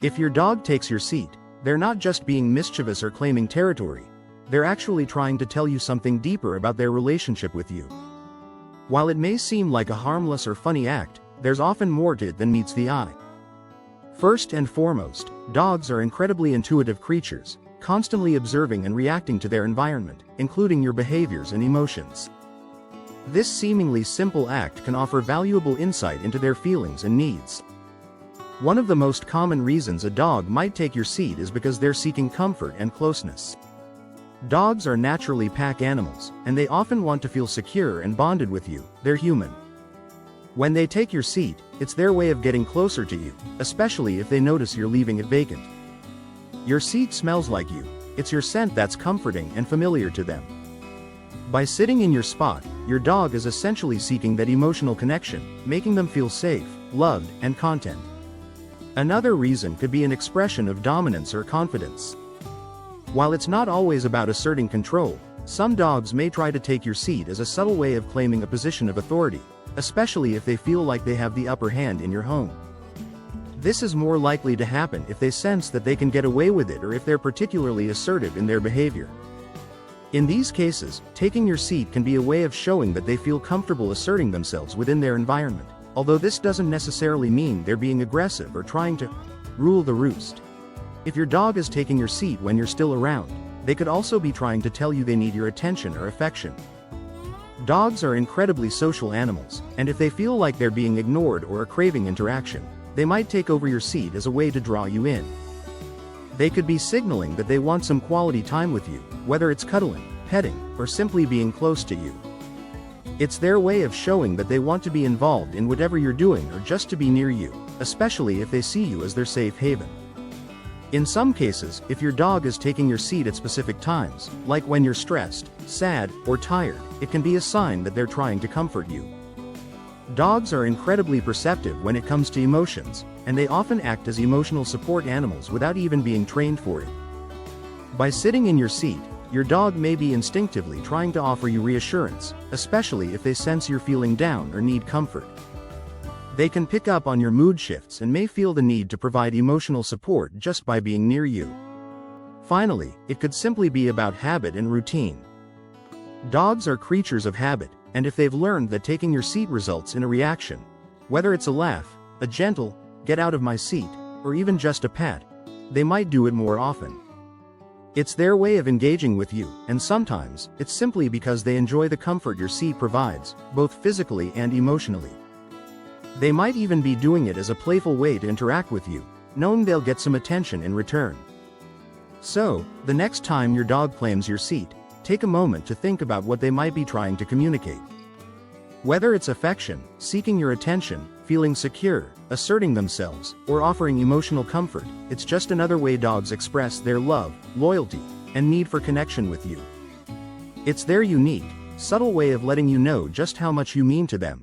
If your dog takes your seat, they're not just being mischievous or claiming territory, they're actually trying to tell you something deeper about their relationship with you. While it may seem like a harmless or funny act, there's often more to it than meets the eye. First and foremost, dogs are incredibly intuitive creatures, constantly observing and reacting to their environment, including your behaviors and emotions. This seemingly simple act can offer valuable insight into their feelings and needs. One of the most common reasons a dog might take your seat is because they're seeking comfort and closeness. Dogs are naturally pack animals, and they often want to feel secure and bonded with you. They're human. When they take your seat, it's their way of getting closer to you, especially if they notice you're leaving it vacant. Your seat smells like you. It's your scent that's comforting and familiar to them. By sitting in your spot, your dog is essentially seeking that emotional connection, making them feel safe, loved, and content. Another reason could be an expression of dominance or confidence. While it's not always about asserting control, some dogs may try to take your seat as a subtle way of claiming a position of authority, especially if they feel like they have the upper hand in your home. This is more likely to happen if they sense that they can get away with it or if they're particularly assertive in their behavior. In these cases, taking your seat can be a way of showing that they feel comfortable asserting themselves within their environment, although this doesn't necessarily mean they're being aggressive or trying to rule the roost. If your dog is taking your seat when you're still around, they could also be trying to tell you they need your attention or affection. Dogs are incredibly social animals, and if they feel like they're being ignored or are craving interaction, they might take over your seat as a way to draw you in. They could be signaling that they want some quality time with you, whether it's cuddling, petting, or simply being close to you. It's their way of showing that they want to be involved in whatever you're doing or just to be near you, especially if they see you as their safe haven. In some cases, if your dog is taking your seat at specific times, like when you're stressed, sad, or tired, it can be a sign that they're trying to comfort you. Dogs are incredibly perceptive when it comes to emotions, and they often act as emotional support animals without even being trained for it. By sitting in your seat, your dog may be instinctively trying to offer you reassurance, especially if they sense you're feeling down or need comfort. They can pick up on your mood shifts and may feel the need to provide emotional support just by being near you. Finally, it could simply be about habit and routine. Dogs are creatures of habit, and if they've learned that taking your seat results in a reaction, whether it's a laugh, a gentle, "get out of my seat," or even just a pat, they might do it more often. It's their way of engaging with you, and sometimes, it's simply because they enjoy the comfort your seat provides, both physically and emotionally. They might even be doing it as a playful way to interact with you, knowing they'll get some attention in return. So, the next time your dog claims your seat, take a moment to think about what they might be trying to communicate. Whether it's affection, seeking your attention, feeling secure, asserting themselves, or offering emotional comfort, it's just another way dogs express their love, loyalty, and need for connection with you. It's their unique, subtle way of letting you know just how much you mean to them,